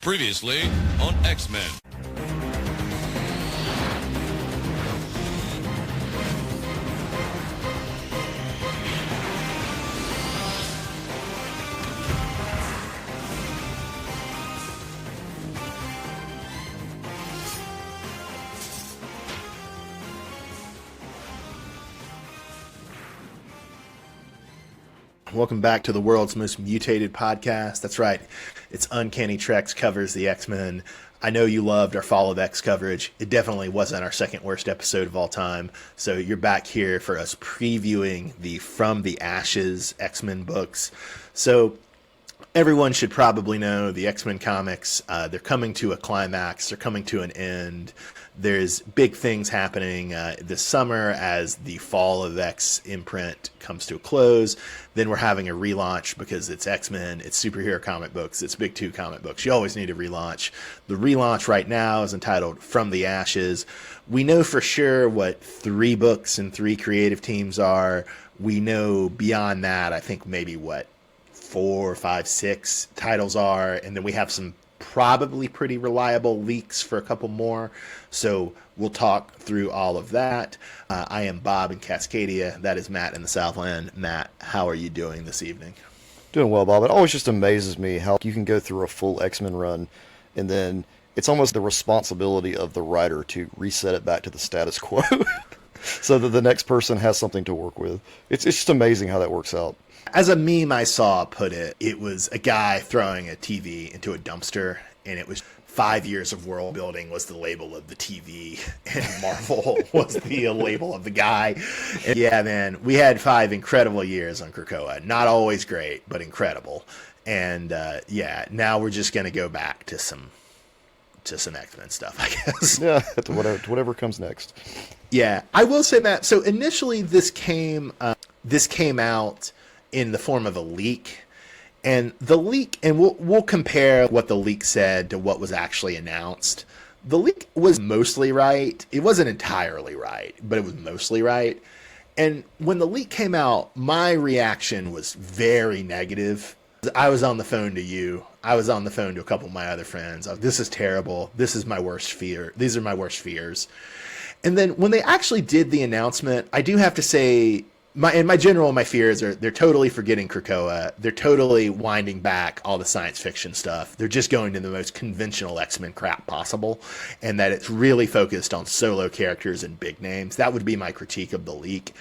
Previously on X-Men. Welcome back to the world's most mutated podcast. That's right. It's Uncanny Treks covers the X-Men. I know you loved our Fall of X coverage. It definitely wasn't our second worst episode of all time. So you're back here for us previewing the From the Ashes X-Men books. So everyone should probably know the X-Men comics. They're coming to a climax. They're coming to an end. There's big things happening this summer as the Fall of X imprint comes to a close. Then we're having a relaunch because it's X-Men, it's superhero comic books, it's Big Two comic books. You always need a relaunch. The relaunch right now is entitled From the Ashes. We know for sure what 3 books and 3 creative teams are. We know beyond that, I think maybe what 4, 5, 6 titles are. And then we have some probably pretty reliable leaks for a couple more. So we'll talk through all of that. I am Bob in Cascadia. That is Matt in the Southland. Matt, how are you doing this evening? Doing well, Bob. It always just amazes me how you can go through a full X-Men run, and then it's almost the responsibility of the writer to reset it back to the status quo so that the next person has something to work with. It's just amazing how that works out. As a meme I saw put it, it was a guy throwing a TV into a dumpster, and it was 5 years of world building was the label of the TV, and Marvel was the label of the guy. And yeah, man, we had 5 incredible years on Krakoa. Not always great, but incredible. And yeah, now we're just going to go back to some X-Men stuff, I guess. Yeah, to whatever comes next. Yeah, I will say, Matt, so initially this came out in the form of a leak. And the leak, and we'll compare what the leak said to what was actually announced. The leak was mostly right. It wasn't entirely right, but it was mostly right. And when the leak came out, my reaction was very negative. I was on the phone to you. I was on the phone to a couple of my other friends. This is terrible. This is my worst fear. These are my worst fears. And then when they actually did the announcement, I do have to say, my fears are they're totally forgetting Krakoa. They're totally winding back all the science fiction stuff. They're just going to the most conventional X-Men crap possible, and that it's really focused on solo characters and big names. That would be my critique of the leak.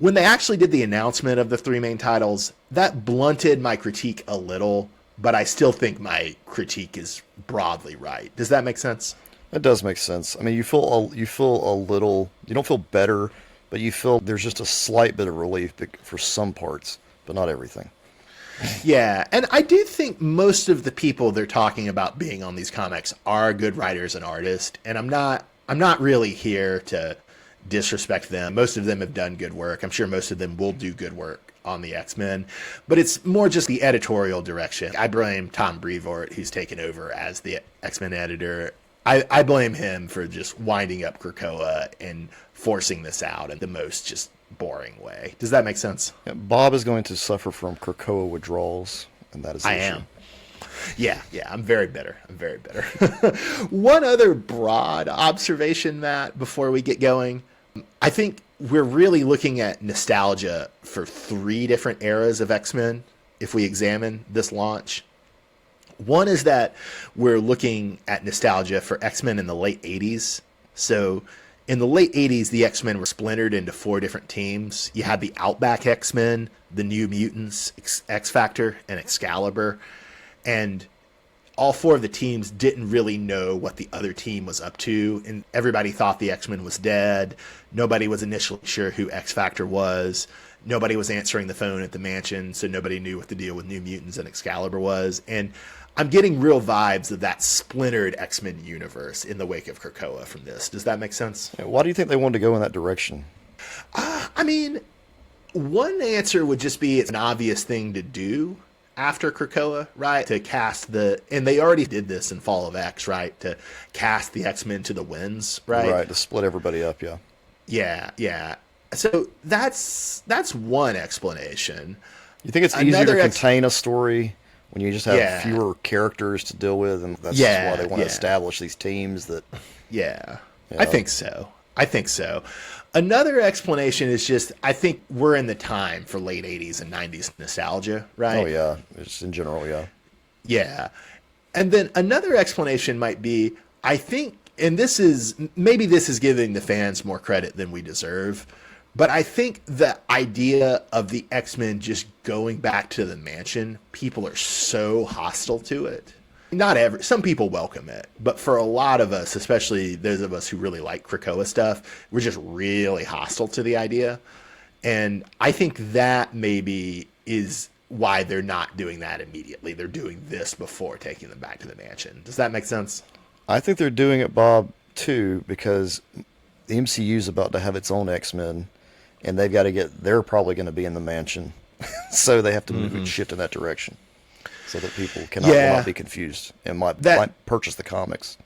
When they actually did the announcement of the 3 main titles, that blunted my critique a little, but I still think my critique is broadly right. Does that make sense? It does make sense. I mean, you feel a little, you don't feel better, but you feel there's just a slight bit of relief for some parts, but not everything. Yeah, and I do think most of the people they're talking about being on these comics are good writers and artists, and I'm not really here to disrespect them. Most of them have done good work. I'm sure most of them will do good work on the X-Men, but it's more just the editorial direction. I blame Tom Brevoort, who's taken over as the X-Men editor. I blame him for just winding up Krakoa and forcing this out in the most just boring way. Does that make sense? Yeah, Bob is going to suffer from Krakoa withdrawals, and that is the issue. am. Yeah, I'm very bitter. One other broad observation, Matt, before we get going. I think we're really looking at nostalgia for 3 different eras of X-Men if we examine this launch. One is that we're looking at nostalgia for X-Men in the late 80s. So in the late 80s, the X-Men were splintered into 4 different teams. You had the Outback X-Men, the New Mutants, X-Factor, and Excalibur. And all 4 of the teams didn't really know what the other team was up to. And everybody thought the X-Men was dead. Nobody was initially sure who X-Factor was. Nobody was answering the phone at the mansion, so nobody knew what the deal with New Mutants and Excalibur was. And I'm getting real vibes of that splintered X-Men universe in the wake of Krakoa from this. Does that make sense? Yeah, why do you think they wanted to go in that direction? I mean, one answer would just be it's an obvious thing to do after Krakoa, right? To cast and they already did this in Fall of X, right? To cast the X-Men to the winds, right? Right, to split everybody up, yeah. Yeah. So that's one explanation. You think it's easier to contain a story when you just have fewer characters to deal with, and that's why they want to establish these teams that. Yeah, I think so. Another explanation is just, I think we're in the time for late 80s and 90s nostalgia, right? Oh, yeah. Just in general, yeah. Yeah. And then another explanation might be, I think, and maybe this is giving the fans more credit than we deserve, but I think the idea of the X-Men just going back to the mansion, people are so hostile to it. Some people welcome it, but for a lot of us, especially those of us who really like Krakoa stuff, we're just really hostile to the idea. And I think that maybe is why they're not doing that immediately. They're doing this before taking them back to the mansion. Does that make sense? I think they're doing it, Bob, too, because the MCU is about to have its own X-Men, and they're probably going to be in the mansion. So they have to move it, shift in that direction, so that people will not be confused and might purchase the comics.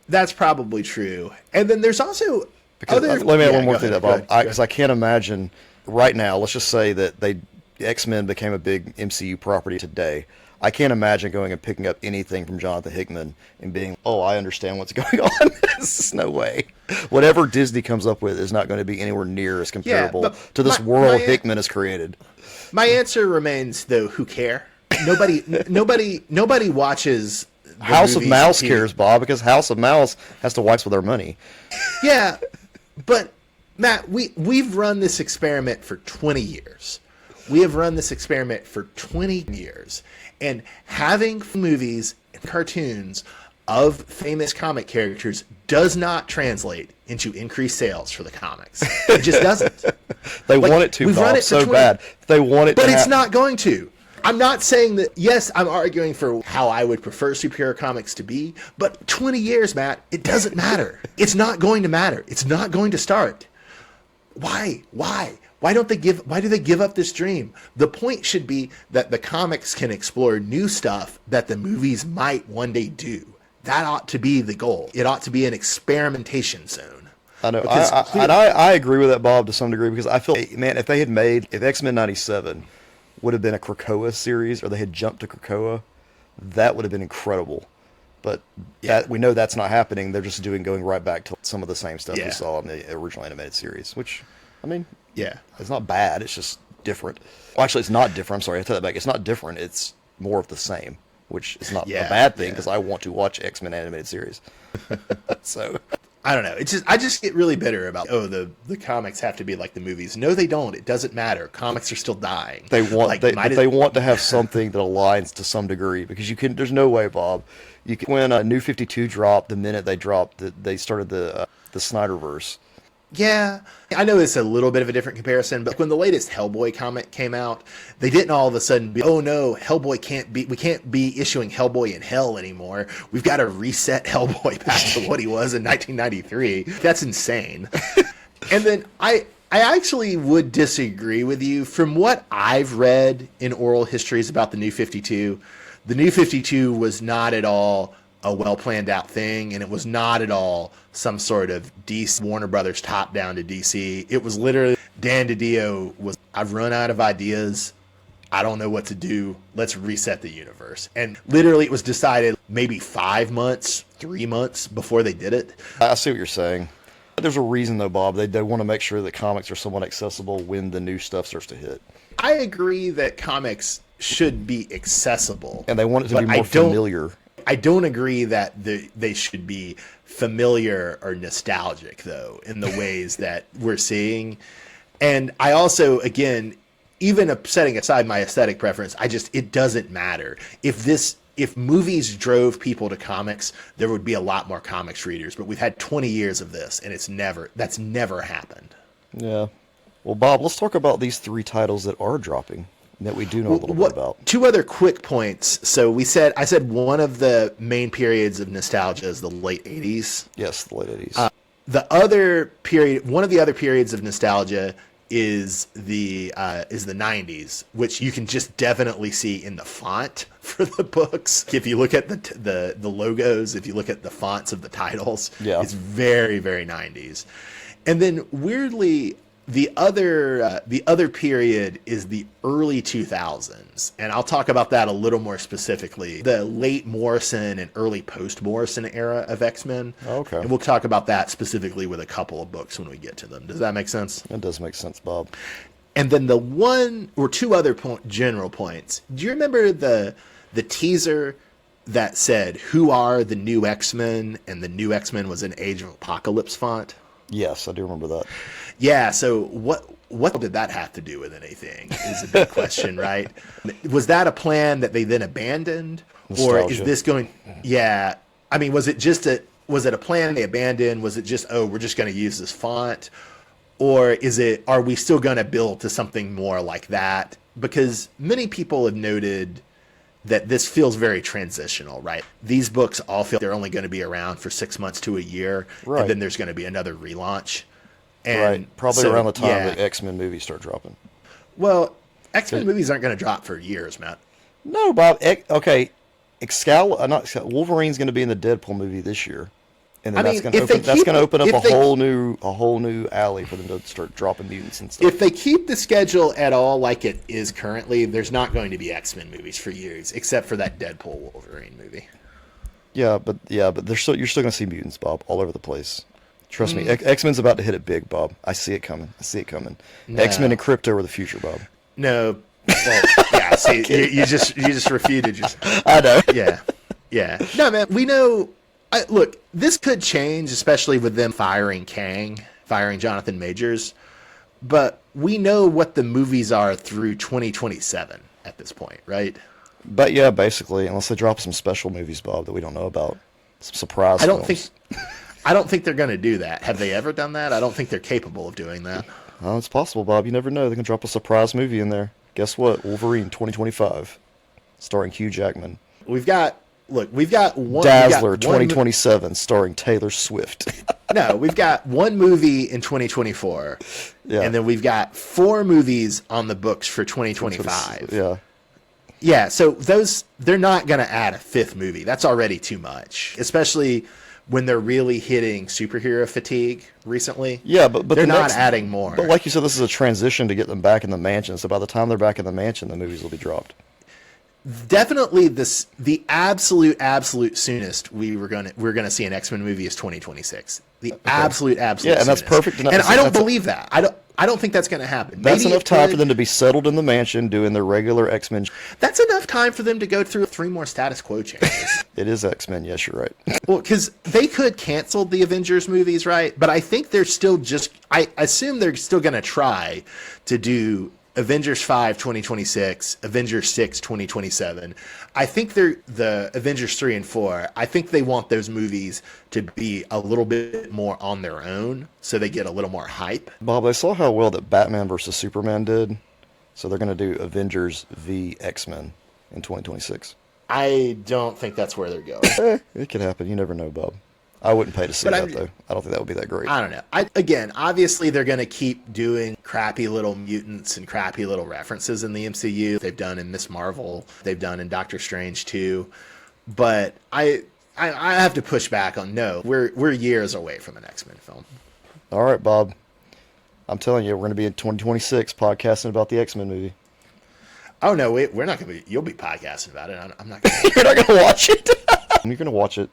That's probably true. And then there's also let me add one more thing, Bob. Because I can't imagine right now. Let's just say that X-Men became a big MCU property today. I can't imagine going and picking up anything from Jonathan Hickman and being, oh, I understand what's going on. There's just no way. Whatever Disney comes up with is not going to be anywhere near as comparable to this world Hickman has created. My answer remains, though, who care? Nobody watches House of Mouse cares, Bob, because House of Mouse has to wipe with their money. Yeah, but Matt, we've run this experiment for 20 years. We have run this experiment for 20 years, and having movies and cartoons of famous comic characters does not translate into increased sales for the comics. It just doesn't. They want it to, Bob, so bad. They want it to, but it's not going to. I'm not saying that, yes, I'm arguing for how I would prefer superhero comics to be, but 20 years, Matt, it doesn't matter. It's not going to matter. It's not going to start. Why? Why do they give up this dream? The point should be that the comics can explore new stuff that the movies might one day do. That ought to be the goal. It ought to be an experimentation zone. I know. I agree with that, Bob, to some degree, because I feel, man, if X-Men 97 would have been a Krakoa series, or they had jumped to Krakoa, that would have been incredible. But we know that's not happening. They're just going right back to some of the same stuff we saw in the original animated series, which, I mean, it's not bad. It's just different. Well, actually, it's not different. I'm sorry, I take that back. It's not different. It's more of the same, which is not a bad thing, because I want to watch X-Men animated series. So I don't know. I just get really bitter about, the comics have to be like the movies. No, they don't. It doesn't matter. Comics are still dying. They want to have something that aligns to some degree, because there's no way, Bob. When New 52 dropped, the minute they started the Snyderverse. Yeah, I know it's a little bit of a different comparison, but when the latest Hellboy comic came out, they didn't all of a sudden be, oh no, we can't be issuing Hellboy in hell anymore. We've got to reset Hellboy back to what he was in 1993. That's insane. And then I actually would disagree with you. From what I've read in oral histories about the New 52, the New 52 was not at all a well-planned out thing, and it was not at all some sort of DC Warner Brothers top-down to DC. It was literally Dan DiDio I've run out of ideas. I don't know what to do. Let's reset the universe. And literally it was decided maybe 3 months before they did it. I see what you're saying. There's a reason, though, Bob. They want to make sure that comics are somewhat accessible when the new stuff starts to hit. I agree that comics should be accessible. And they want it to be more familiar. I don't agree that they should be familiar or nostalgic, though, in the ways that we're seeing. And I also, again, even setting aside my aesthetic preference, it doesn't matter. If movies drove people to comics, there would be a lot more comics readers. But we've had 20 years of this, and that's never happened. Yeah. Well, Bob, let's talk about these 3 titles that are dropping, that we do know a little bit about. 2 other quick points. So I said one of the main periods of nostalgia is the late 80s. Yes, the late 80s. One of the other periods of nostalgia is the 90s, which you can just definitely see in the font for the books. If you look at the logos, if you look at the fonts of the titles, it's very, very 90s. And then weirdly, the other period is the early 2000s, and I'll talk about that a little more specifically. The late Morrison and early post-Morrison era of X-Men. Okay. And we'll talk about that specifically with a couple of books when we get to them. Does that make sense? That does make sense, Bob. And then the one or two other general points. Do you remember the teaser that said, "Who are the new X-Men?" and the new X-Men was an Age of Apocalypse font? Yes, I do remember that. Yeah, so what did that have to do with anything is a big question, right? Was that a plan that they then abandoned? Nostalgia. Or is this going, yeah, I mean, was it a plan they abandoned? Was it just, oh, we're just going to use this font? Or are we still going to build to something more like that? Because many people have noted that this feels very transitional, right? These books all feel they're only going to be around for 6 months to a year, right. And then there's going to be another relaunch. And right, probably so, around the time yeah. that X-Men movies start dropping. Well, X-Men movies aren't going to drop for years, Matt. No, Bob. Okay, Wolverine's going to be in the Deadpool movie this year, and then that's going to open up a whole new alley for them to start dropping mutants and stuff. If they keep the schedule at all like it is currently, there's not going to be X-Men movies for years, except for that Deadpool Wolverine movie. Yeah, but you're still going to see mutants, Bob, all over the place. Trust me, X-Men's about to hit it big, Bob. I see it coming. No. X-Men and Crypto are the future, Bob. No, well, yeah. See, you just refuted yourself. I know. Yeah. No, man. We know. Look, this could change, especially with them firing Jonathan Majors. But we know what the movies are through 2027 at this point, right? But yeah, basically, unless they drop some special movies, Bob, that we don't know about, some surprise films. I don't think they're going to do that. Have they ever done that? I don't think they're capable of doing that. Oh, it's possible, Bob. You never know. They can drop a surprise movie in there. Guess what? Wolverine 2025, starring Hugh Jackman. We've got one Dazzler 2027, starring Taylor Swift. No, we've got one movie in 2024, yeah. And then we've got 4 movies on the books for 2025. Yeah. Yeah, so they're not going to add a 5th movie. That's already too much, especially when they're really hitting superhero fatigue recently. Yeah, but they're not adding more. But like you said, this is a transition to get them back in the mansion. So by the time they're back in the mansion, the movies will be dropped. Definitely, the absolute soonest we're gonna see an X-Men movie is 2026. The absolute yeah, and soonest. that's perfect. And I don't believe that. I don't think that's going to happen. That's enough time for them to be settled in the mansion doing their regular X-Men. That's enough time for them to go through 3 more status quo changes. It is X-Men. Yes, you're right. Well, because they could cancel the Avengers movies, right? But I think they're still I assume they're still going to try to do Avengers 5 2026, Avengers 6 2027. I think the Avengers 3 and 4, I think they want those movies to be a little bit more on their own so they get a little more hype. Bob, I saw how well that Batman versus Superman did. So they're going to do Avengers v X-Men in 2026. I don't think that's where they're going. It could happen. You never know, Bob. I wouldn't pay to see that, though. I don't think that would be that great. I don't know. Again, obviously, they're going to keep doing crappy little mutants and crappy little references in the MCU. They've done in Miss Marvel. They've done in Doctor Strange, too. But I have to push back on no. We're years away from an X-Men film. All right, Bob. I'm telling you, we're going to be in 2026 podcasting about the X-Men movie. Oh, no, we're not going to be. You'll be podcasting about it. I'm not going to. You're not going to watch it? You're going to watch it.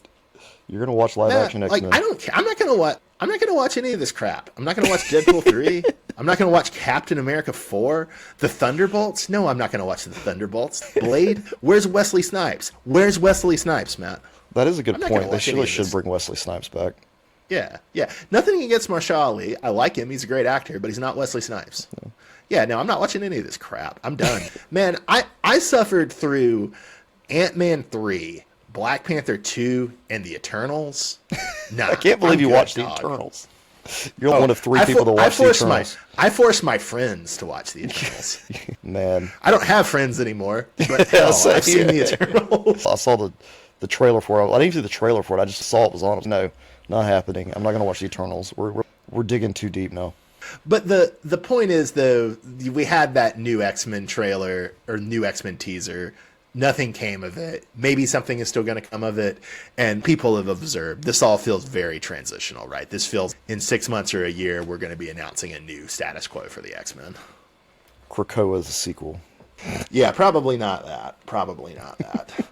You're gonna watch live action X-Men. I don't care. I'm not gonna watch any of this crap. I'm not gonna watch Deadpool 3. I'm not gonna watch Captain America 4. The Thunderbolts. No, I'm not gonna watch the Thunderbolts. Blade. Where's Wesley Snipes? Where's Wesley Snipes, Matt? That is a good point. They should bring Wesley Snipes back. Yeah. Nothing against Mahershala Ali. I like him. He's a great actor, but he's not Wesley Snipes. Yeah, no, I'm not watching any of this crap. I'm done. Man, I suffered through Ant-Man 3. Black Panther 2 and the Eternals. Nah, I can't believe you watched the Eternals. You're one of 3 people to watch the Eternals. I forced my friends to watch the Eternals. Man. I don't have friends anymore, but hell, I've seen the Eternals. I saw the trailer for it. I didn't even see the trailer for it. I just saw it was on. No, not happening. I'm not going to watch the Eternals. We're digging too deep now. But the point is, though, we had that new X-Men trailer or new X-Men teaser Nothing came of it. Maybe something is still going to come of it. And people have observed this all feels very transitional, right? This feels in 6 months or a year, we're going to be announcing a new status quo for the X-Men. Krakoa is a sequel. Yeah, probably not that. Probably not that.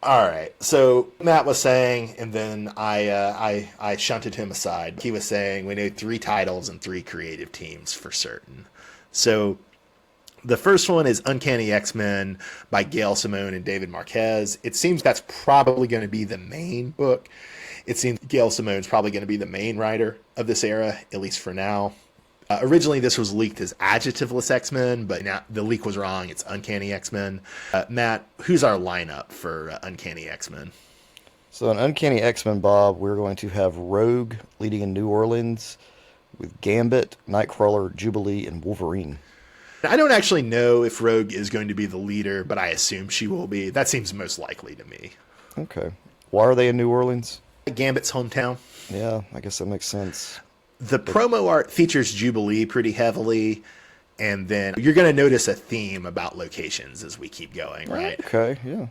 All right. So Matt was saying, and then I shunted him aside. He was saying we need 3 titles and 3 creative teams for certain. So the first one is Uncanny X-Men by Gail Simone and David Marquez. It seems that's probably going to be the main book. It seems Gail Simone's probably going to be the main writer of this era, at least for now. Originally, this was leaked as Adjectiveless X-Men, but now the leak was wrong. It's Uncanny X-Men. Matt, who's our lineup for Uncanny X-Men? So in Uncanny X-Men, Bob, we're going to have Rogue leading in New Orleans with Gambit, Nightcrawler, Jubilee, and Wolverine. I don't actually know if Rogue is going to be the leader, but I assume she will be. That seems most likely to me. Okay. Why are they in New Orleans? Gambit's hometown. Yeah, I guess that makes sense. The promo art features Jubilee pretty heavily, and then you're going to notice a theme about locations as we keep going, right? Okay, yeah.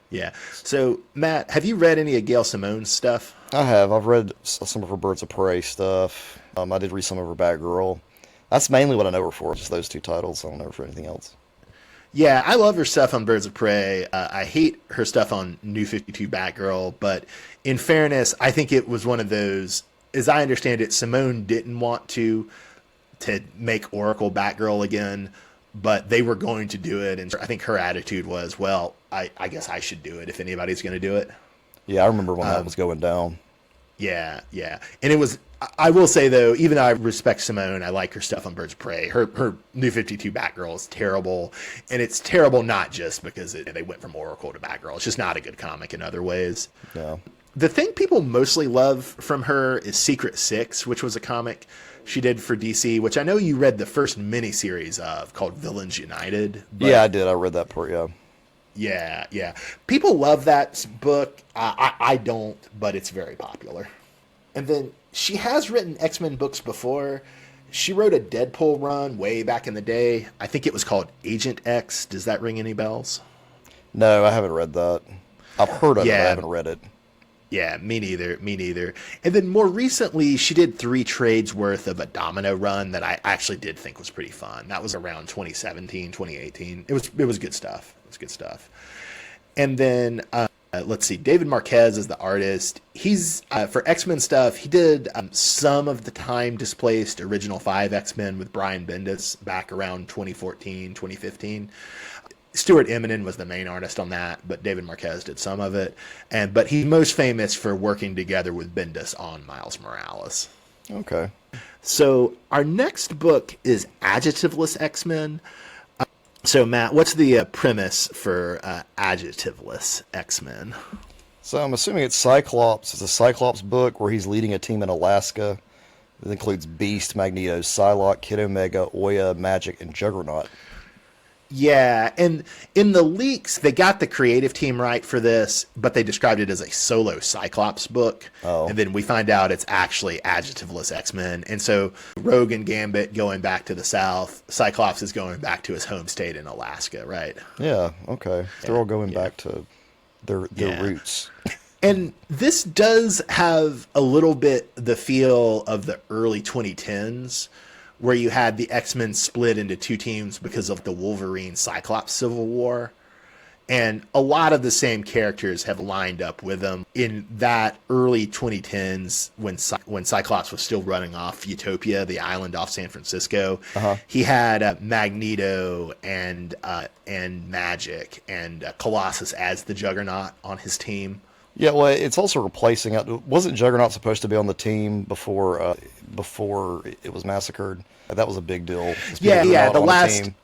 Yeah. So, Matt, have you read any of Gail Simone's stuff? I have. I've read some of her Birds of Prey stuff. I did read some of her Batgirl. That's mainly what I know her for, just those 2 titles. I don't know her for anything else. Yeah, I love her stuff on Birds of Prey. I hate her stuff on New 52 Batgirl, but in fairness, I think it was one of those, as I understand it, Simone didn't want to make Oracle Batgirl again, but they were going to do it, and I think her attitude was, well, I guess I should do it if anybody's going to do it. Yeah, I remember when that was going down. Yeah. And it was, I will say, though, even though I respect Simone, I like her stuff on Birds of Prey. Her New 52 Batgirl is terrible. And it's terrible not just because they went from Oracle to Batgirl. It's just not a good comic in other ways. Yeah. The thing people mostly love from her is Secret Six, which was a comic she did for DC, which I know you read the first miniseries of, called Villains United. Yeah, I did. I read that part, yeah. Yeah. People love that book. I don't, but it's very popular. And then she has written X-Men books before. She wrote a Deadpool run way back in the day. I think it was called Agent X. Does that ring any bells? No, I haven't read that. I've heard of it, but I haven't read it. Yeah, me neither. And then more recently, she did 3 trades worth of a Domino run that I actually did think was pretty fun. That was around 2017, 2018. It was good stuff. And then, let's see, David Marquez is the artist. He's, for X-Men stuff, he did some of the time displaced Original 5 X-Men with Brian Bendis back around 2014, 2015. Stuart Eminem was the main artist on that, but David Marquez did some of it. But he's most famous for working together with Bendis on Miles Morales. Okay. So our next book is Adjectiveless X-Men. So, Matt, what's the premise for Adjectiveless X-Men? So I'm assuming it's Cyclops. It's a Cyclops book where he's leading a team in Alaska. It includes Beast, Magneto, Psylocke, Kid Omega, Oya, Magic, and Juggernaut. Yeah, and in the leaks, they got the creative team right for this, but they described it as a solo Cyclops book. Oh. And then we find out it's actually Adjectiveless X-Men. And so Rogue and Gambit going back to the South, Cyclops is going back to his home state in Alaska, right? Yeah, okay. They're all going back to their roots. And this does have a little bit the feel of the early 2010s, where you had the X-Men split into 2 teams because of the Wolverine-Cyclops Civil War. And a lot of the same characters have lined up with them. In that early 2010s, when Cyclops was still running off Utopia, the island off San Francisco, he had Magneto and Magic and Colossus as the Juggernaut on his team. Yeah, well, it's also replacing. Wasn't Juggernaut supposed to be on the team before it was massacred? That was a big deal. Yeah. The last. Team.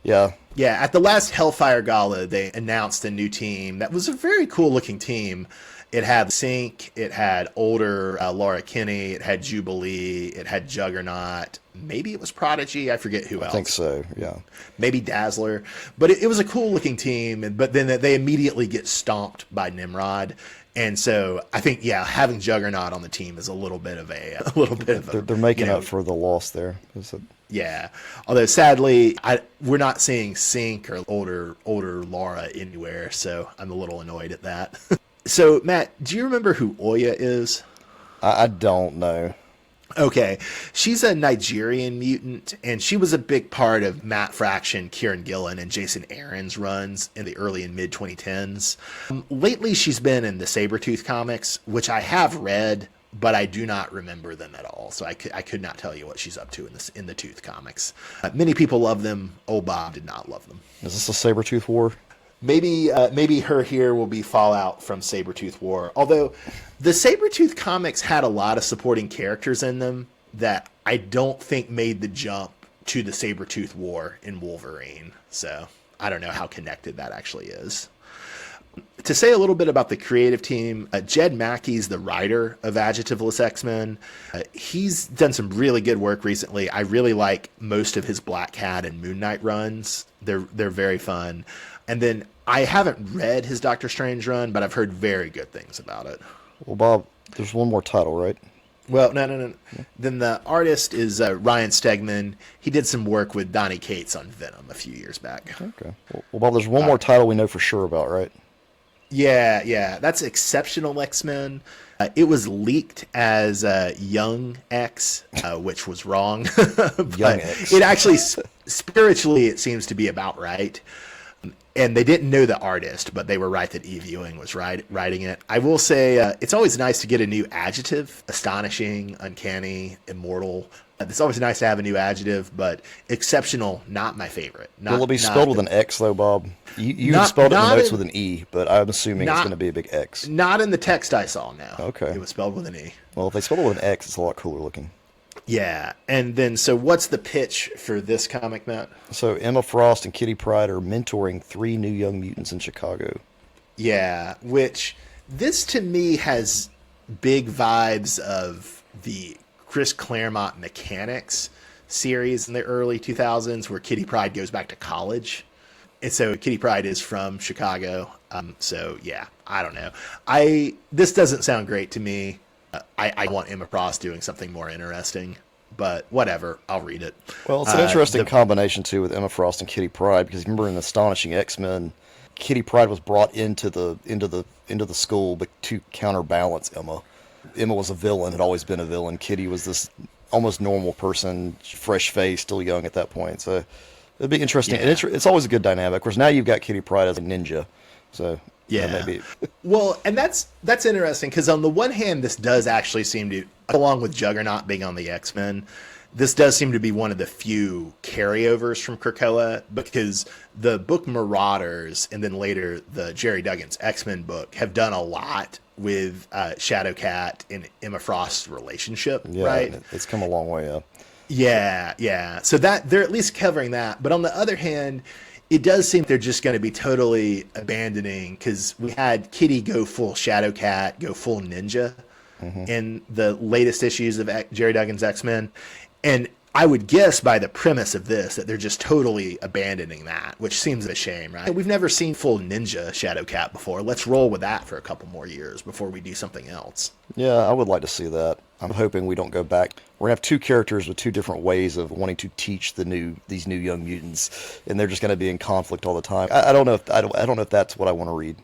Yeah. Yeah, at the last Hellfire Gala, they announced a new team that was a very cool looking team. It had Sync, it had older Laura Kinney, it had Jubilee, it had Juggernaut. Maybe it was Prodigy. I forget who else. I think so, yeah. Maybe Dazzler. But it was a cool looking team, but then they immediately get stomped by Nimrod. And so I think, yeah, having Juggernaut on the team is a little bit of They're making up for the loss there. Yeah. Although sadly, we're not seeing Sync or older Laura anywhere, so I'm a little annoyed at that. So Matt, do you remember who Oya is? I don't know. Okay, she's a Nigerian mutant, and she was a big part of Matt Fraction, Kieran Gillen, and Jason Aaron's runs in the early and mid 2010s. Lately, she's been in the Sabretooth comics, which I have read, but I do not remember them at all, so I could not tell you what she's up to in the Tooth comics. Many people love them. Old Bob did not love them. Is this a Sabretooth war? Maybe her here will be fallout from Sabretooth War. Although the Sabretooth comics had a lot of supporting characters in them that I don't think made the jump to the Sabretooth War in Wolverine. So I don't know how connected that actually is. To say a little bit about the creative team, Jed Mackey's the writer of Adjectiveless X-Men. He's done some really good work recently. I really like most of his Black Cat and Moon Knight runs. They're very fun. And then I haven't read his Doctor Strange run, but I've heard very good things about it. Well, Bob, there's one more title, right? Well, no. Then the artist is Ryan Stegman. He did some work with Donny Cates on Venom a few years back. Okay. Well, Bob, there's one more title we know for sure about, right? Yeah. That's Exceptional X-Men. It was leaked as Young X, which was wrong. Young X. It actually, spiritually, it seems to be about right. And they didn't know the artist, but they were right that Eve Ewing was writing it. I will say it's always nice to get a new adjective. Astonishing, uncanny, immortal. It's always nice to have a new adjective, but exceptional, not my favorite. Will it be spelled with an X, though, Bob? You spelled it in the notes with an E, but I'm assuming it's going to be a big X. Not in the text I saw, no. Okay. It was spelled with an E. Well, if they spell it with an X, it's a lot cooler looking. Yeah, and then, so what's the pitch for this comic, Matt? So Emma Frost and Kitty Pryde are mentoring 3 new young mutants in Chicago. Yeah, which this to me has big vibes of the Chris Claremont Mechanics series in the early 2000s where Kitty Pryde goes back to college. And so Kitty Pryde is from Chicago. So, yeah, I don't know. This doesn't sound great to me. I want Emma Frost doing something more interesting, but whatever, I'll read it. Well, it's an interesting combination too with Emma Frost and Kitty Pryde, because remember in Astonishing X-Men, Kitty Pryde was brought into the school but to counterbalance Emma. Emma was a villain, had always been a villain. Kitty was this almost normal person, fresh face, still young at that point. So it'd be interesting. Yeah. And it's always a good dynamic. Of course, now you've got Kitty Pryde as a ninja, so. Yeah. Maybe. Well, and that's interesting because on the one hand, this does actually seem to, along with Juggernaut being on the X-Men, this does seem to be one of the few carryovers from Krakoa, because the book Marauders and then later the Jerry Duggan's X-Men book have done a lot with Shadowcat and Emma Frost's relationship, right? It's come a long way up. Yeah. So that they're at least covering that. But on the other hand, it does seem they're just going to be totally abandoning, because we had Kitty go full Shadowcat, go full ninja in the latest issues of Jerry Duggan's X-Men. And I would guess by the premise of this that they're just totally abandoning that, which seems a shame, right? We've never seen full ninja Shadowcat before. Let's roll with that for a couple more years before we do something else. Yeah, I would like to see that. I'm hoping we don't go back. We're gonna have 2 characters with 2 different ways of wanting to teach these new young mutants, and they're just gonna be in conflict all the time. I don't know if that's what I want to read.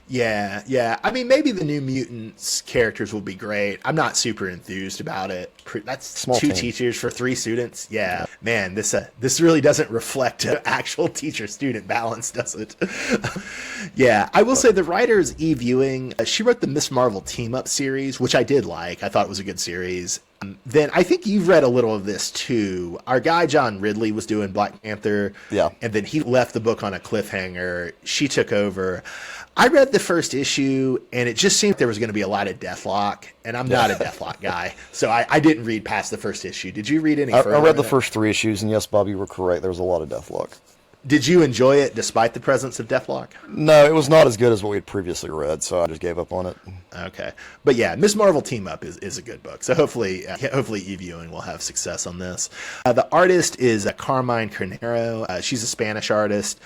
Yeah. I mean, maybe the New Mutants characters will be great. I'm not super enthused about it. That's Small 2 team. teachers for 3 students. Yeah, man, this really doesn't reflect actual teacher-student balance, does it? Yeah, I will say the writer is Eve Ewing. She wrote the Miss Marvel team-up series, which I did like. I thought it was a good series. Then I think you've read a little of this too. Our guy John Ridley was doing Black Panther. Yeah. And then he left the book on a cliffhanger. She took over. I read the first issue, and it just seemed there was going to be a lot of Deathlock, and I'm not a Deathlock guy, so I didn't read past the first issue. Did you read any further? I read the first 3 issues, and yes, Bob, you were correct. There was a lot of Deathlock. Did you enjoy it despite the presence of Deathlock? No, it was not as good as what we had previously read, so I just gave up on it. Okay. But yeah, Miss Marvel Team Up is a good book. So hopefully Eve Ewing will have success on this. The artist is Carmine Carnero. She's a Spanish artist.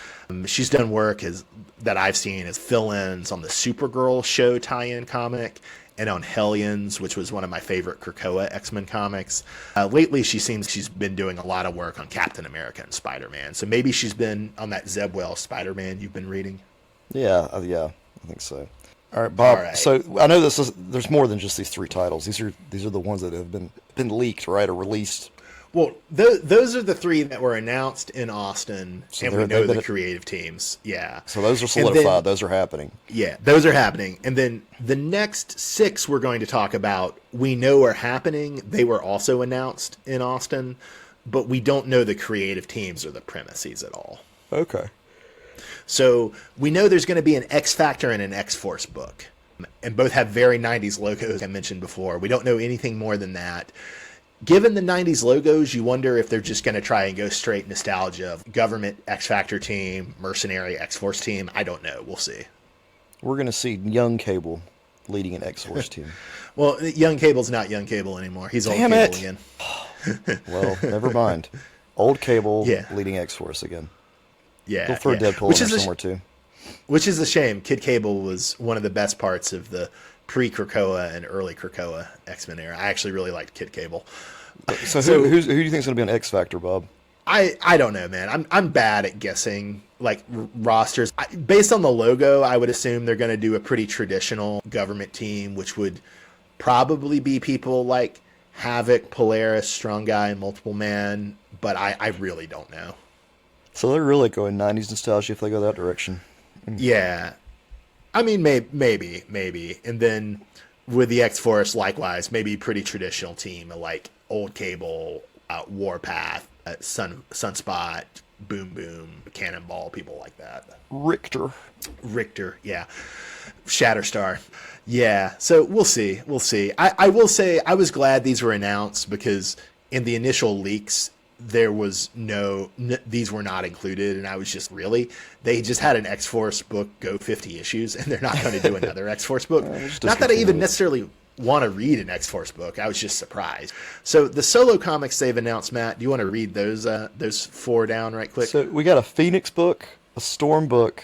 She's done work as that I've seen is fill-ins on the Supergirl show tie-in comic and on Hellions, which was one of my favorite Krakoa X-Men comics. Lately, she seems she's been doing a lot of work on Captain America and Spider-Man. So maybe she's been on that Zeb Wells Spider-Man you've been reading. Yeah, I think so. All right, Bob. All right. So I know there's more than just these 3 titles. These are the ones that have been leaked, right, or released. Well, those are the 3 that were announced in Austin, So and we know the creative teams. Yeah. So those are solidified. Those are happening. Yeah, those are happening. And then the next 6 we're going to talk about, we know are happening. They were also announced in Austin, but we don't know the creative teams or the premises at all. Okay. So we know there's going to be an X Factor and an X Force book, and both have very 90s logos, I mentioned before. We don't know anything more than that. Given the 90s logos, you wonder if they're just going to try and go straight nostalgia of government X Factor team, mercenary X Force team. I don't know. We'll see. We're going to see young Cable leading an X Force team. Well, young Cable's not young Cable anymore. He's old Damn Cable it. again. Well, never mind. Old Cable Yeah. leading X Force again. Yeah. Look for a Deadpool in there somewhere too. Which is a shame. Kid Cable was one of the best parts of the pre-Krakoa and early Krakoa X-Men era. I actually really liked Kid Cable. So who do you think is going to be on X Factor, Bob? I don't know, man. I'm bad at guessing like rosters. Based on the logo, I would assume they're going to do a pretty traditional government team, which would probably be people like Havoc, Polaris, Strong Guy, and Multiple Man. But I really don't know. So they're really going 90s nostalgia if they go that direction. Yeah. I mean, maybe. And then with the X-Force, likewise, maybe pretty traditional team like Old Cable, Warpath, Sunspot, Boom Boom, Cannonball, people like that. Richter, yeah. Shatterstar. Yeah, so we'll see. I will say I was glad these were announced because in the initial leaks, there was these were not included, and I was just they just had an X-Force book go 50 issues, and they're not going to do another X-Force book. Not that I even necessarily want to read an X-Force book. I was just surprised. So the solo comics they've announced, Matt, do you want to read those 4 down right quick? So we got a Phoenix book, a Storm book,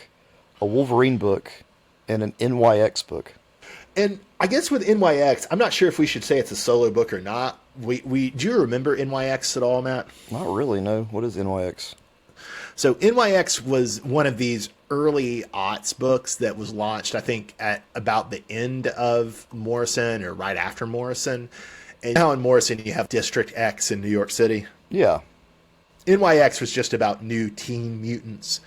a Wolverine book, and an NYX book. And I guess with NYX, I'm not sure if we should say it's a solo book or not. Do you remember NYX at all, Matt? Not really, no. What is NYX? So NYX was one of these early aughts books that was launched, I think, at about the end of Morrison or right after Morrison. And now in Morrison, you have District X in New York City. Yeah. NYX was just about new teen mutants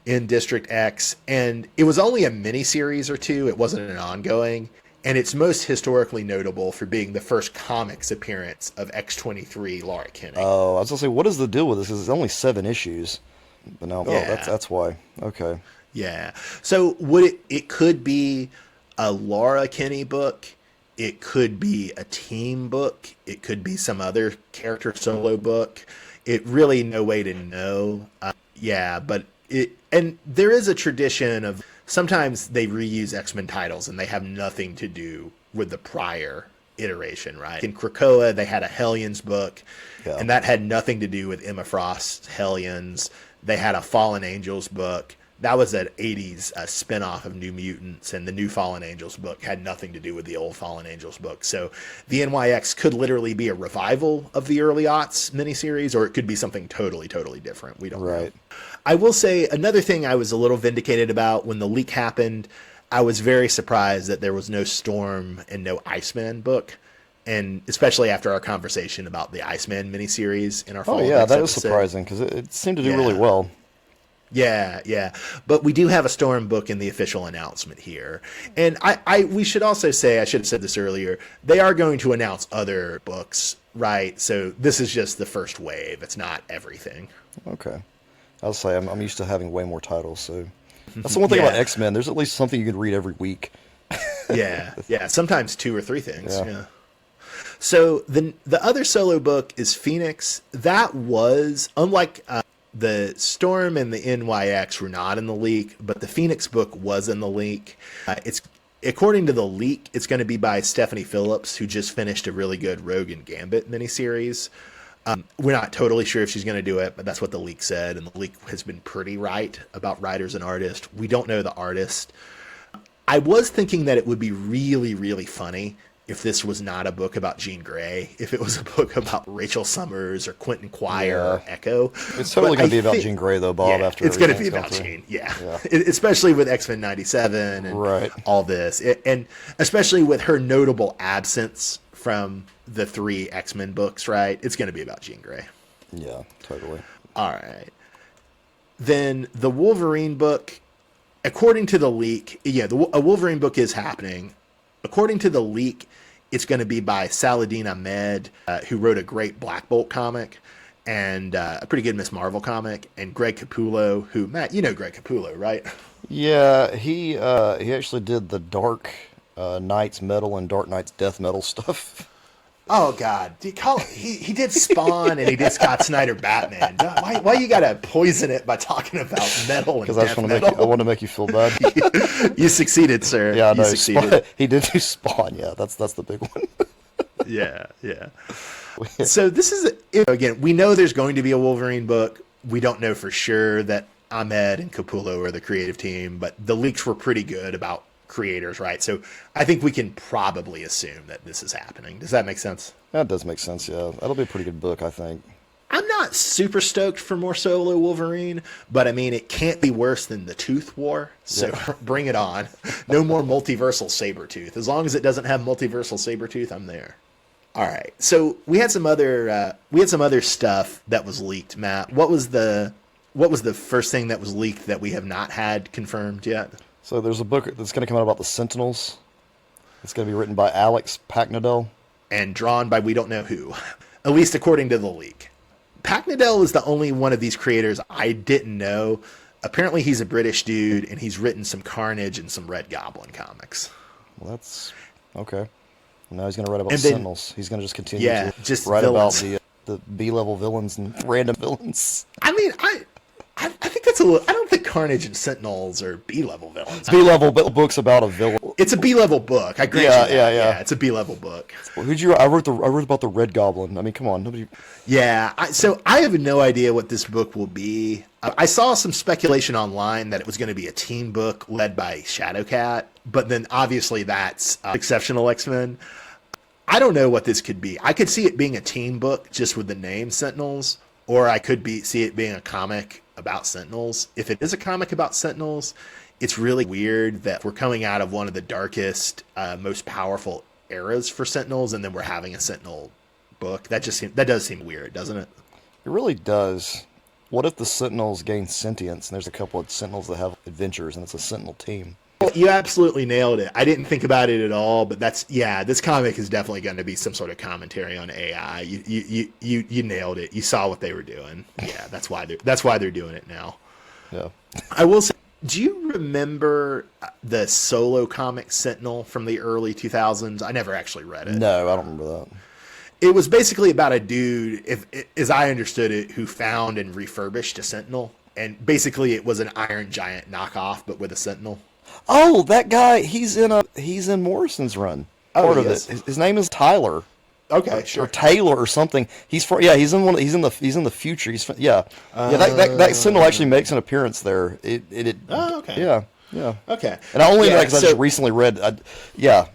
in District X, and it was only a miniseries or 2. It wasn't an ongoing, and it's most historically notable for being the first comics appearance of X-23 Laura Kinney. Oh, I was going to say, what is the deal with this? 'Cause it's only 7 issues. But no, that's why. Okay. Yeah. So it could be a Laura Kinney book. It could be a team book. It could be some other character solo book. It really no way to know. But and there is a tradition of sometimes they reuse X-Men titles and they have nothing to do with the prior iteration, right? In Krakoa, they had a Hellions book, and that had nothing to do with Emma Frost's Hellions. They had a Fallen Angels book. That was an 80s spinoff of New Mutants, and the new Fallen Angels book had nothing to do with the old Fallen Angels book. So the NYX could literally be a revival of the early aughts miniseries, or it could be something totally, totally different. We don't know. I will say another thing I was a little vindicated about when the leak happened, I was very surprised that there was no Storm and no Iceman book. And especially after our conversation about the Iceman miniseries in our fall. Oh, yeah, that was surprising because it seemed to do really well. Yeah. But we do have a Storm book in the official announcement here. And we should also say, I should have said this earlier, they are going to announce other books, right? So this is just the first wave. It's not everything. Okay. I'll say I'm used to having way more titles, so that's the one thing about X-Men. There's at least something you can read every week. Yeah. Sometimes 2 or 3 things. Yeah. So the other solo book is Phoenix. That was, unlike the Storm and the NYX were not in the leak, but the Phoenix book was in the leak. It's according to the leak, it's going to be by Stephanie Phillips, who just finished a really good Rogue and Gambit miniseries. We're not totally sure if she's going to do it, but that's what the leak said, and the leak has been pretty right about writers and artists. We don't know the artist. I was thinking that it would be really, really funny if this was not a book about Jean Grey, if it was a book about Rachel Summers or Quentin Quire or Echo. It's totally going to be about Jean Grey, though, Bob. Yeah, after it's going to be everything's about gone through. Jean, yeah. Especially with X-Men 97 and all this. And especially with her notable absence from the 3 X-Men books, right? It's going to be about Jean Grey. Yeah, totally. All right. Then the Wolverine book, according to the leak, a Wolverine book is happening. According to the leak, it's going to be by Saladin Ahmed, who wrote a great Black Bolt comic and a pretty good Miss Marvel comic, and Greg Capullo, who, Matt, you know Greg Capullo, right? Yeah, he actually did the Dark Knights metal and Dark Knights death metal stuff. Oh God! He did Spawn and he did Scott Snyder Batman. Why you gotta poison it by talking about metal and death metal? I want to make you feel bad. You succeeded, sir. Yeah, no, you succeeded. he did do Spawn. Yeah, that's the big one. Yeah. So this is again. We know there's going to be a Wolverine book. We don't know for sure that Ahmed and Capullo are the creative team, but the leaks were pretty good about creators, right? So I think we can probably assume that this is happening. Does that make sense? That does make sense, yeah. That'll be a pretty good book, I think. I'm not super stoked for more solo Wolverine, but I mean, it can't be worse than the Tooth War, so bring it on. No more multiversal Sabretooth. As long as it doesn't have multiversal Sabretooth, I'm there. All right, so we had some other stuff that was leaked, Matt. What was the first thing that was leaked that we have not had confirmed yet? So there's a book that's going to come out about the Sentinels. It's going to be written by Alex Packnadel. And drawn by we don't know who, at least according to the leak. Packnadel is the only one of these creators I didn't know. Apparently he's a British dude, and he's written some Carnage and some Red Goblin comics. Well, that's okay. Now he's going to write about Sentinels. He's going to just continue to just write villains. about the B-level villains and random villains. I mean, I think that's a little... I don't think Carnage and Sentinels are B-level villains. B-level books about a villain. It's a B-level book. I grant you that. Yeah, it's a B-level book. Well, I wrote about the Red Goblin. I mean, come on, nobody. Yeah, so I have no idea what this book will be. I saw some speculation online that it was going to be a teen book led by Shadowcat, but then obviously that's Exceptional X-Men. I don't know what this could be. I could see it being a teen book just with the name Sentinels, or I could see it being a comic about Sentinels. If it is a comic about Sentinels, it's really weird that we're coming out of one of the darkest, most powerful eras for Sentinels, and then we're having a Sentinel book. That does seem weird, doesn't it? It really does. What if the Sentinels gain sentience, and there's a couple of Sentinels that have adventures, and it's a Sentinel team? Well, you absolutely nailed it. I didn't think about it at all, but this comic is definitely going to be some sort of commentary on AI. You nailed it. You saw what they were doing. Yeah, that's why they're doing it now. Yeah. I will say, do you remember the solo comic Sentinel from the early 2000s? I never actually read it. No, I don't remember that. It was basically about a dude, as I understood it, who found and refurbished a Sentinel. And basically it was an Iron Giant knockoff, but with a Sentinel. Oh, that guy, he's in Morrison's run. Part of it. His name is Tyler. Okay, sure. Or Taylor or something. He's in the future. That Sentinel actually makes an appearance there. Oh, okay. Yeah. Okay. And I only know because I just recently read. Yeah.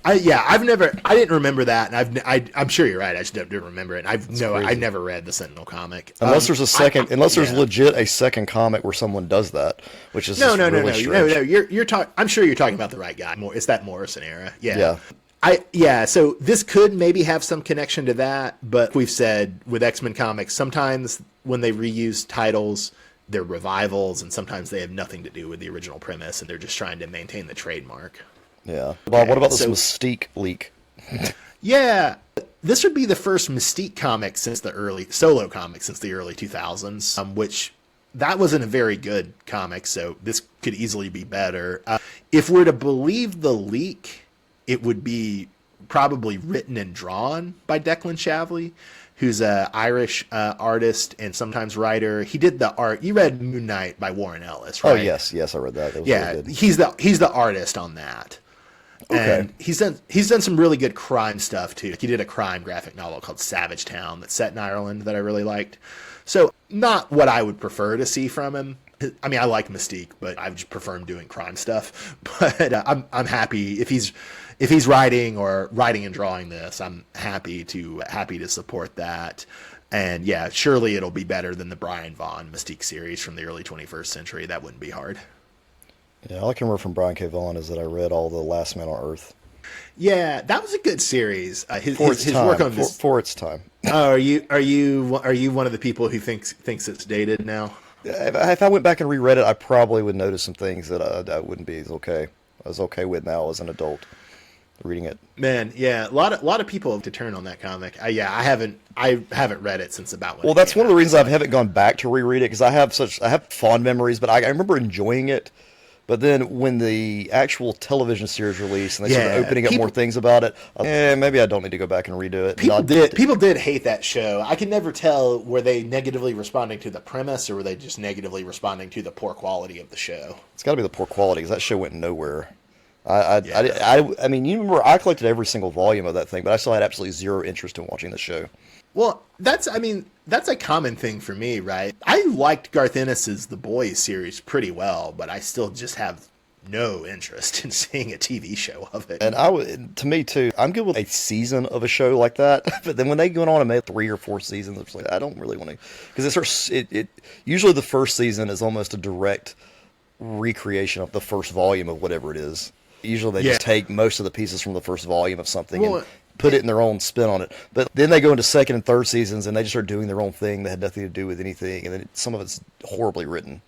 I didn't remember that, and I'm sure you're right. I just didn't remember it. I never read the Sentinel comic unless there's a second, there's legit a second comic where someone does that, which is no. You're I'm sure you're talking about the right guy. It's that Morrison era. Yeah. So this could maybe have some connection to that, but we've said with X-Men comics, sometimes when they reuse titles, they're revivals, and sometimes they have nothing to do with the original premise, and they're just trying to maintain the trademark. Yeah. Bob, what about this Mystique leak? Yeah. This would be the first Mystique comic since the early 2000s, which that wasn't a very good comic, so this could easily be better. If we're to believe the leak, it would be probably written and drawn by Declan Shalvey, who's an Irish artist and sometimes writer. He did the art. You read Moon Knight by Warren Ellis, right? Oh, yes, I read that. That was really good. He's the artist on that. Okay. And he's done some really good crime stuff too. Like he did a crime graphic novel called Savage Town that's set in Ireland that I really liked. So not what I would prefer to see from him. I mean, I like Mystique, but I just prefer him doing crime stuff. But I'm happy if he's writing and drawing this. I'm happy to support that. And yeah, surely it'll be better than the Brian Vaughan Mystique series from the early 21st century. That wouldn't be hard. Yeah, all I can remember from Brian K. Vaughan is that I read all the Last Man on Earth. Yeah, that was a good series. His time. work on this For its time. Oh, are you one of the people who thinks it's dated now? If I went back and reread it, I probably would notice some things that I wouldn't be as okay. I was okay with now as an adult reading it. Man, yeah, a lot of people have to turn on that comic. I haven't read it since about when. Well, that's one of the reasons I haven't gone back to reread it because I have fond memories, but I remember enjoying it. But then when the actual television series released and they started opening up more things about it, maybe I don't need to go back and redo it. People did hate that show. I can never tell, were they negatively responding to the premise or were they just negatively responding to the poor quality of the show? It's got to be the poor quality because that show went nowhere. I mean, you remember I collected every single volume of that thing, but I still had absolutely zero interest in watching the show. Well, that's a common thing for me, right? I liked Garth Ennis's The Boys series pretty well, but I still just have no interest in seeing a TV show of it. And to me too, I'm good with a season of a show like that, but then when they go on and make 3 or 4 seasons, it's like I don't really want to, because it usually the first season is almost a direct recreation of the first volume of whatever it is. Usually they just take most of the pieces from the first volume of something and put it in their own spin on it. But then they go into second and third seasons and they just start doing their own thing that had nothing to do with anything. And then some of it's horribly written.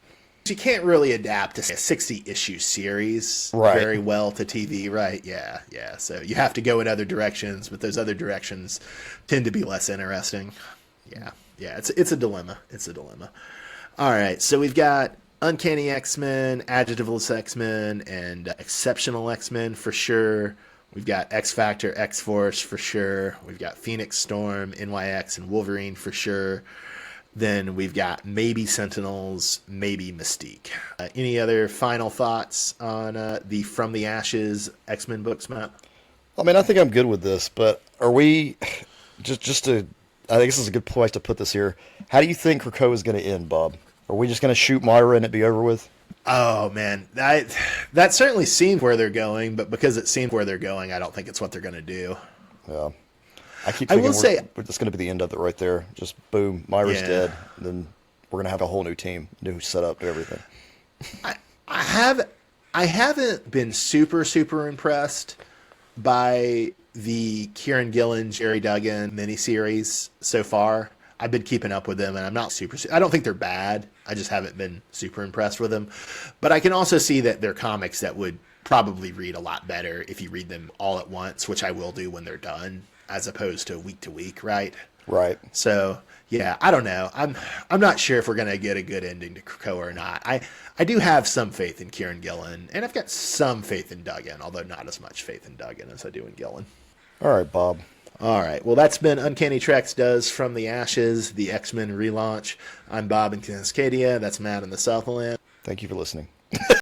You can't really adapt a 60-issue series very well to TV, right? Yeah. So you have to go in other directions, but those other directions tend to be less interesting. Yeah. It's a dilemma. All right, so we've got Uncanny X-Men, Adjectiveless X-Men, and Exceptional X-Men for sure. We've got X-Factor, X-Force for sure. We've got Phoenix, Storm, NYX, and Wolverine for sure. Then we've got maybe Sentinels, maybe Mystique. Any other final thoughts on the From the Ashes X-Men books, Matt? I mean, I think I'm good with this, but are we just to? I think this is a good place to put this here. How do you think Krakoa is going to end, Bob? Are we just going to shoot Myra and it be over with? Oh man, that certainly seemed where they're going, but because it seemed where they're going, I don't think it's what they're going to do. Yeah, I keep thinking we're just going to be the end of it right there. Just boom, Myra's dead, and then we're going to have a whole new team, new setup, and everything. I haven't been super impressed by the Kieran Gillen, Jerry Duggan miniseries so far. I've been keeping up with them, and I'm not I don't think they're bad. I just haven't been super impressed with them. But I can also see that they're comics that would probably read a lot better if you read them all at once, which I will do when they're done, as opposed to week to week, right? Right. So, yeah, I don't know. I'm not sure if we're going to get a good ending to Krakoa or not. I do have some faith in Kieran Gillen, and I've got some faith in Duggan, although not as much faith in Duggan as I do in Gillen. All right, Bob. All right. Well, that's been Uncanny Treks Does From the Ashes, the X-Men relaunch. I'm Bob in Cascadia. That's Matt in the Southland. Thank you for listening.